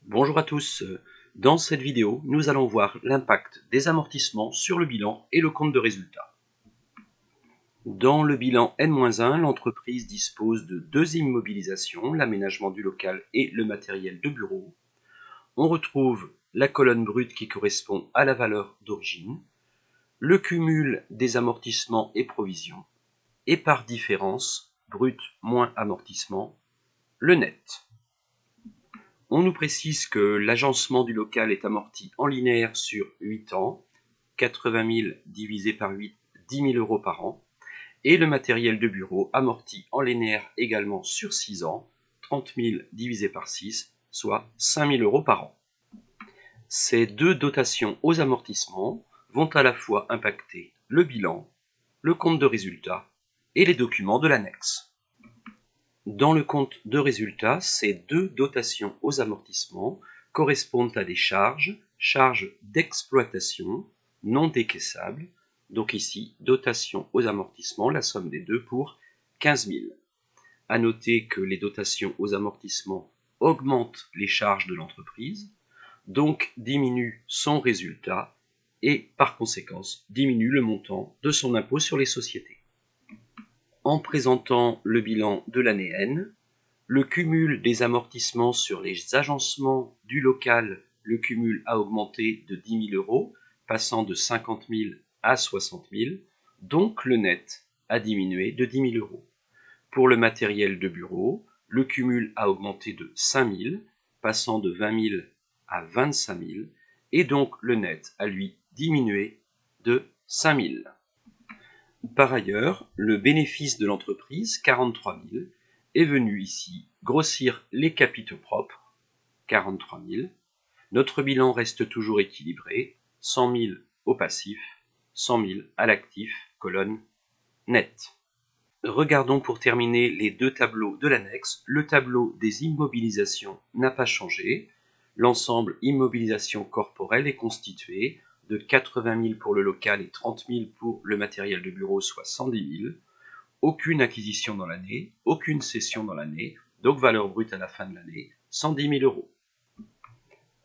Bonjour à tous, dans cette vidéo, nous allons voir l'impact des amortissements sur le bilan et le compte de résultat. Dans le bilan N-1, l'entreprise dispose de deux immobilisations, l'aménagement du local et le matériel de bureau. On retrouve la colonne brute qui correspond à la valeur d'origine, le cumul des amortissements et provisions, et par différence, brut moins amortissement, le net. On nous précise que l'agencement du local est amorti en linéaire sur 8 ans, 80 000 divisé par 8, 10 000 euros par an, et le matériel de bureau amorti en linéaire également sur 6 ans, 30 000 divisé par 6, soit 5 000 euros par an. Ces deux dotations aux amortissements vont à la fois impacter le bilan, le compte de résultat et les documents de l'annexe. Dans le compte de résultat, ces deux dotations aux amortissements correspondent à des charges d'exploitation non décaissables. Donc ici, dotation aux amortissements, la somme des deux pour 15 000. À noter que les dotations aux amortissements augmentent les charges de l'entreprise, donc diminuent son résultat et par conséquence diminuent le montant de son impôt sur les sociétés. En présentant le bilan de l'année N, le cumul des amortissements sur les agencements du local, le cumul a augmenté de 10 000 euros, passant de 50 000 à 60 000, donc le net a diminué de 10 000 euros. Pour le matériel de bureau, le cumul a augmenté de 5 000, passant de 20 000 à 25 000, et donc le net a lui diminué de 5 000. Par ailleurs, le bénéfice de l'entreprise, 43 000, est venu ici grossir les capitaux propres, 43 000. Notre bilan reste toujours équilibré, 100 000 au passif, 100 000 à l'actif, colonne net. Regardons pour terminer les deux tableaux de l'annexe. Le tableau des immobilisations n'a pas changé. L'ensemble immobilisation corporelle est constitué de 80 000 pour le local et 30 000 pour le matériel de bureau, soit 110 000. Aucune acquisition dans l'année, aucune cession dans l'année, donc valeur brute à la fin de l'année, 110 000 euros.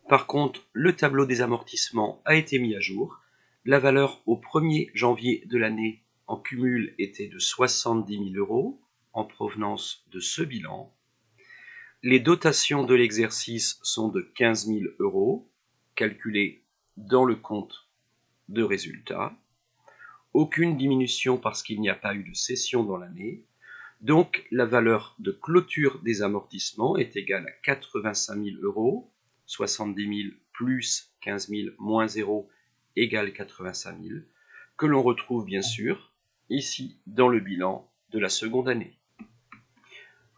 Par contre, le tableau des amortissements a été mis à jour. La valeur au 1er janvier de l'année en cumul était de 70 000 euros en provenance de ce bilan. Les dotations de l'exercice sont de 15 000 euros, calculées dans le compte de résultat. Aucune diminution parce qu'il n'y a pas eu de cession dans l'année. Donc la valeur de clôture des amortissements est égale à 85 000 euros, 70 000 plus 15 000 moins 0 égale 85 000, que l'on retrouve bien sûr ici dans le bilan de la seconde année.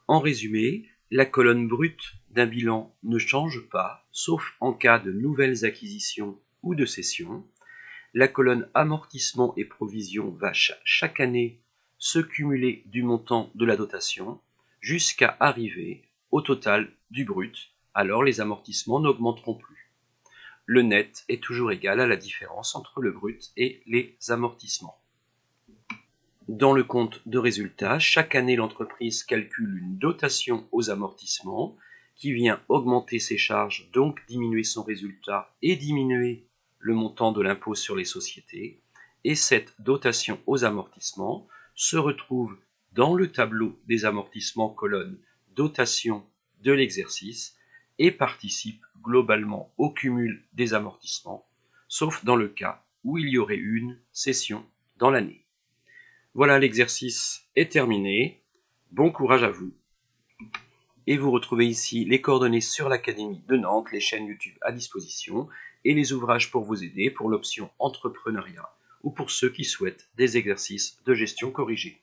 En résumé, la colonne brute d'un bilan ne change pas, sauf en cas de nouvelles acquisitions ou de cessions. La colonne amortissement et provision va chaque année se cumuler du montant de la dotation jusqu'à arriver au total du brut, alors les amortissements n'augmenteront plus. Le net est toujours égal à la différence entre le brut et les amortissements. Dans le compte de résultat, chaque année l'entreprise calcule une dotation aux amortissements qui vient augmenter ses charges, donc diminuer son résultat et diminuer le montant de l'impôt sur les sociétés, et cette dotation aux amortissements se retrouve dans le tableau des amortissements colonne dotation de l'exercice et participe globalement au cumul des amortissements, sauf dans le cas où il y aurait eu une cession dans l'année. Voilà, l'exercice est terminé. Bon courage à vous. Et vous retrouvez ici les coordonnées sur l'Académie de Nantes, les chaînes YouTube à disposition et les ouvrages pour vous aider pour l'option entrepreneuriat ou pour ceux qui souhaitent des exercices de gestion corrigés.